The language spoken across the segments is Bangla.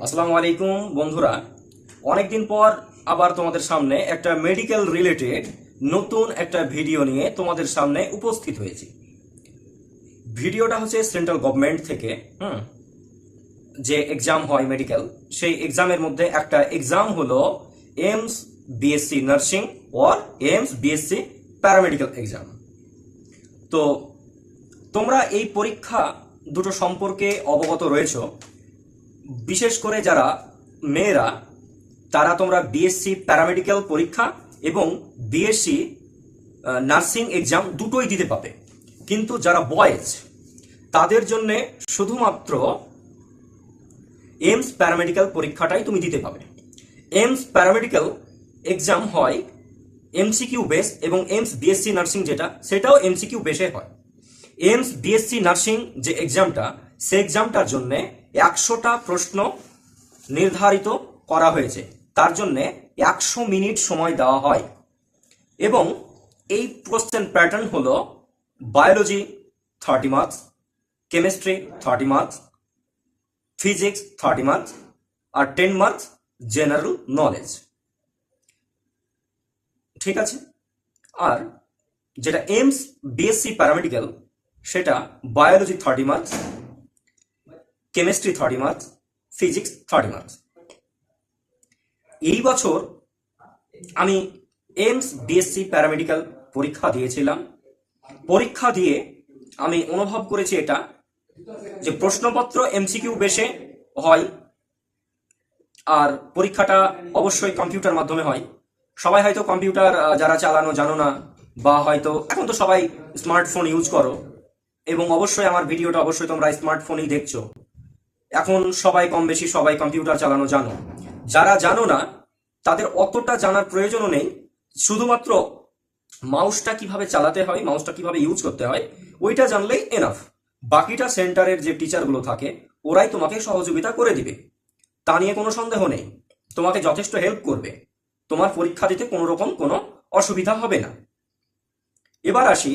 আসসালামু আলাইকুম বন্ধুরা, অনেকদিন পর আবার তোমাদের সামনে একটা মেডিকেল রিলেটেড নতুন একটা ভিডিও নিয়ে তোমাদের সামনে উপস্থিত হয়েছি। ভিডিওটা হচ্ছে সেন্ট্রাল গভর্নমেন্ট থেকে যে এক্সাম হয় মেডিকেল, সেই এক্সামের মধ্যে একটা এক্সাম হলো AIIMS BSc nursing or AIIMS BSc paramedical exam. তো তোমরা এই পরীক্ষা দুটো সম্পর্কে অবগত রয়েছো। বিশেষ করে যারা মেয়েরা, তারা তোমরা বিএসসি প্যারামেডিক্যাল পরীক্ষা এবং বিএসসি নার্সিং এক্সাম দুটোই দিতে পাবে। কিন্তু যারা বয়েজ, তাদের জন্য শুধুমাত্র এইমস প্যারামেডিক্যাল পরীক্ষাটাই তুমি দিতে পাবে। এইমস প্যারামেডিক্যাল এক্সাম হয় এমসিকিউ বেস, এবং এইমস বিএসসি নার্সিং যেটা, সেটাও এমসিকিউ বেসে হয়। এইমস বিএসসি নার্সিং যে এক্সামটা, সেই এক্সামটার জন্য 100টা প্রশ্ন নির্ধারিত করা হয়েছে। তার জন্য 100 মিনিট সময় দেওয়া হয়, এবং এই কোশ্চেন প্যাটার্ন হলো biology 30 marks, chemistry 30 marks, physics 30 marks, আর 10 মার্কস জেনারেল নলেজ। ঠিক আছে। আর যেটা এইমস বিএসসি প্যারামেডিক্যাল, সেটা biology 30 marks, chemistry 30 marks, physics 30 marks. এই বছর আমি এইমস বিএসসি প্যারামেডিক্যাল পরীক্ষা দিয়েছিলাম। পরীক্ষা দিয়ে আমি অনুভব করেছি এটা, যে প্রশ্নপত্র এমসিকিউ বেসে হয়, আর পরীক্ষাটা অবশ্যই কম্পিউটার মাধ্যমে হয়। সবাই হয়তো কম্পিউটার যারা চালানো জানো না, বা হয়তো এখন তো সবাই স্মার্টফোন ইউজ করো, এবং অবশ্যই আমার ভিডিওটা অবশ্যই তোমরা স্মার্টফোনেই দেখছো। এখন সবাই কম বেশি সবাই কম্পিউটার চালানো জানো। যারা জানো না, তাদের অতটা জানার প্রয়োজনও নেই। শুধুমাত্র মাউসটা কিভাবে চালাতে হয়, মাউসটা কিভাবে ইউজ করতে হয়, ওইটা জানলেই এনাফ। বাকিটা সেন্টারের যে টিচারগুলো থাকে, ওরাই তোমাকে সহযোগিতা করে দিবে, তা নিয়ে কোনো সন্দেহ নেই। তোমাকে যথেষ্ট হেল্প করবে, তোমার পরীক্ষা দিতে কোনো রকম কোনো অসুবিধা হবে না। এবার আসি,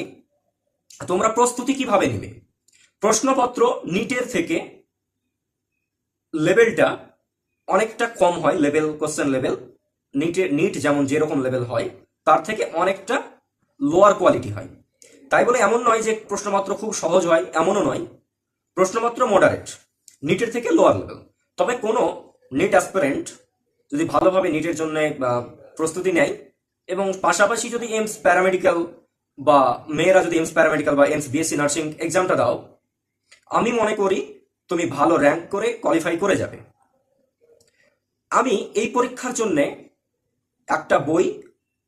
তোমরা প্রস্তুতি কিভাবে নেবে। প্রশ্নপত্র নিটের থেকে লেভেলটা অনেকটা কম হয়, লেভেল কোশ্চেন লেভেল নিট যেমন যেরকম লেভেল হয়, তার থেকে অনেকটা লোয়ার কোয়ালিটি হয়। তাই বলে এমন নয় যে প্রশ্নপত্র খুব সহজ হয়, এমনও নয়। প্রশ্নপত্র মডারেট, নিটের থেকে লোয়ার লেভেল। তবে কোনো নিট অ্যাসপিরেন্ট যদি ভালোভাবে নিটের জন্য প্রস্তুতি নেয়, এবং পাশাপাশি যদি এইমস প্যারামেডিক্যাল, বা মেয়েরা যদি এইমস প্যারামেডিক্যাল বা এইমস বিএসসি নার্সিং এক্সামটা দাও, আমি মনে করি তুমি ভালো র্যাঙ্ক করে কোয়ালিফাই করে যাবে। আমি এই পরীক্ষার জন্য একটা বই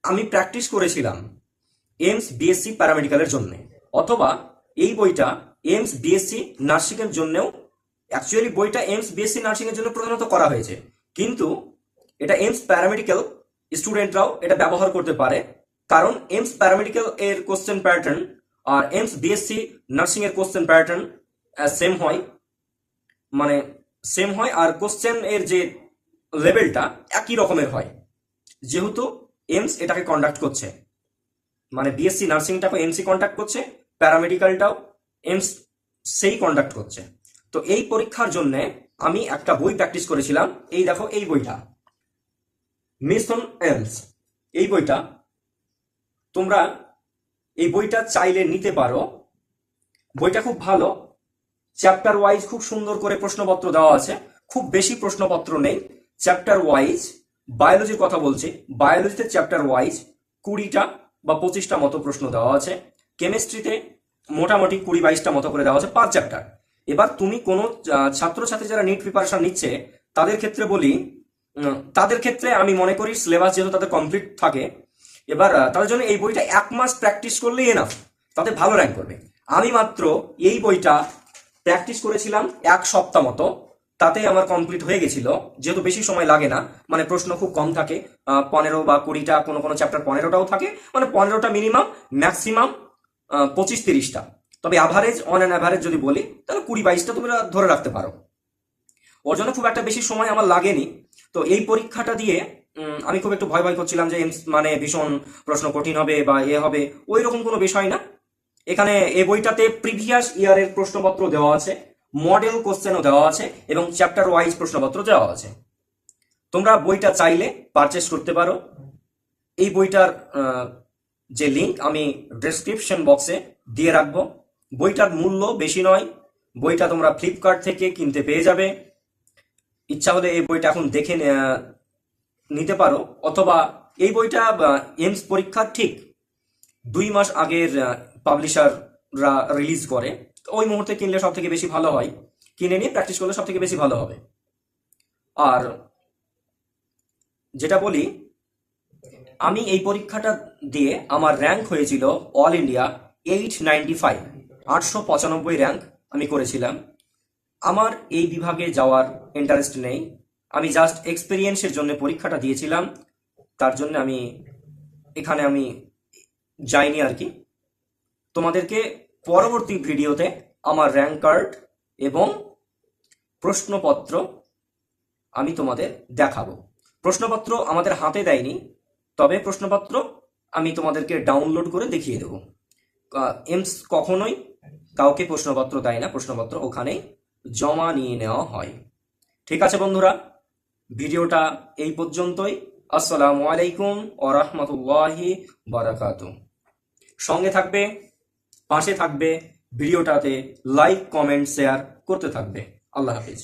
আমি প্র্যাকটিস করেছিলাম এইমস বিএসসি প্যারামেডিক্যালের জন্য, অথবা এই বইটা এইমস বিএসসি নার্সিং এর জন্যও, অ্যাকচুয়ালি বইটা এইমস বিএসসি নার্সিং এর জন্য প্রধানত করা হয়েছে, কিন্তু এটা এইমস প্যারামেডিক্যাল স্টুডেন্টরাও এটা ব্যবহার করতে পারে। কারণ এইমস প্যারামেডিক্যাল এর কোশ্চেন প্যাটার্ন আর এইমস বিএসসি নার্সিং এর কোশ্চেন প্যাটার্ন সেম হয়, মানে সেম হয়, আর কোশ্চেন এর যে লেভেলটা একই রকমের হয়। যেহেতু এইমস এটাকে কন্ডাক্ট করছে, মানে বিএসসি নার্সিংটাকে এমসি কন্ডাক্ট করছে, প্যারামেডিক্যালটাও এইমস সেই কন্ডাক্ট করছে। তো এই পরীক্ষার জন্য আমি একটা বই প্র্যাকটিস করেছিলাম। এই দেখো, এই বইটা মিশন এইমস, এই বইটা তোমরা এই বইটা চাইলে নিতে পারো। বইটা খুব ভালো, চ্যাপ্টার ওয়াইজ খুব সুন্দর করে প্রশ্নপত্র দেওয়া আছে। খুব বেশি প্রশ্নপত্র নেই, চ্যাপ্টার ওয়াইজ। বায়োলজির কথা বলছি, বায়োলজিতে চ্যাপ্টার ওয়াইজ 20টা বা 25টা মতো প্রশ্ন দেওয়া আছে। কেমিস্ট্রিতে মোটামুটি 20-22টা মতো করে দেওয়া আছে পার চ্যাপ্টার। এবার তুমি কোনো ছাত্রছাত্রী যারা নিট প্রিপারেশন নিচ্ছে, তাদের ক্ষেত্রে বলি, তাদের ক্ষেত্রে আমি মনে করি সিলেবাস যেহেতু তাদের কমপ্লিট থাকে, এবার তাদের জন্য এই বইটা 1 মাস প্র্যাকটিস করলেই এনাফ, তাতে ভালো র্যাঙ্ক করবে। আমি মাত্র এই বইটা প্র্যাকটিস করেছিলাম 1 সপ্তাহ মতো, তাতে আমার কমপ্লিট হয়ে গেছিল। যেহেতু বেশি সময় লাগে না, মানে প্রশ্ন খুব কম থাকে, 15 বা 20টা, কোনো কোনো চ্যাপ্টার 15টাও থাকে, মানে 15টা মিনিমাম, ম্যাক্সিমাম 25-30টা। তবে অ্যাভারেজ, অন অ্যান অ্যাভারেজ যদি বলি, তাহলে 20-22টা তুমি ধরে রাখতে পারো। ওর জন্য খুব একটা বেশি সময় আমার লাগেনি। তো এই পরীক্ষাটা দিয়ে আমি খুব একটু ভয় ভয় করছিলাম যে মানে ভীষণ প্রশ্ন কঠিন হবে বা এ হবে, ওই রকম কোনো বিষয় না। এখানে এই বইটাতে প্রিভিয়াস ইয়ারের প্রশ্নপত্র দেওয়া আছে, মডেল কোশ্চেনও দেওয়া আছে এবং চ্যাপ্টার ওয়াইজ প্রশ্নপত্র দেওয়া আছে। তোমরা বইটা চাইলে পারচেস করতে পারো। এই বইটার যে লিঙ্ক আমি ডেসক্রিপশন বক্সে দিয়ে রাখবো। বইটার মূল্য বেশি নয়, বইটা তোমরা ফ্লিপকার্ট থেকে কিনতে পেয়ে যাবে। ইচ্ছা হলে এই বইটা এখন দেখে নিতে পারো, অথবা এই বইটা এমস পরীক্ষার ঠিক 2 মাস আগের পাবলিশাররা রিলিজ করে, তো ওই মুহূর্তে কিনলে সব থেকে বেশি ভালো হয়, কিনে নিয়ে প্র্যাকটিস করলে সব থেকে বেশি ভালো হবে। আর যেটা বলি, আমি এই পরীক্ষাটা দিয়ে আমার র্যাঙ্ক হয়েছিল অল ইন্ডিয়া 895, 895 র্যাঙ্ক আমি করেছিলাম। আমার এই বিভাগে যাওয়ার ইন্টারেস্ট নেই, আমি জাস্ট এক্সপিরিয়েন্সের জন্য পরীক্ষাটা দিয়েছিলাম, তার জন্য এখানে আমি যাইনি আর কি। তোমাদেরকে পরবর্তী ভিডিওতে আমার র্যাঙ্ক কার্ড এবং প্রশ্নপত্র আমি তোমাদের দেখাবো। প্রশ্নপত্র আমাদের হাতে দেয়নি, তবে প্রশ্নপত্র আমি তোমাদেরকে ডাউনলোড করে দেখিয়ে দেবো। এমস কখনোই কাউকে প্রশ্নপত্র দেয় না, প্রশ্নপত্র ওখানেই জমা নিয়ে নেওয়া হয়। ঠিক আছে বন্ধুরা, ভিডিওটা এই পর্যন্তই। আসসালামু আলাইকুম ওয়া রাহমাতুল্লাহি বারাকাতুহু। সঙ্গে থাকবে, পাশে থাকবে, ভিডিওটাতে লাইক, কমেন্ট, শেয়ার করতে থাকবে। আল্লাহ হাফিজ।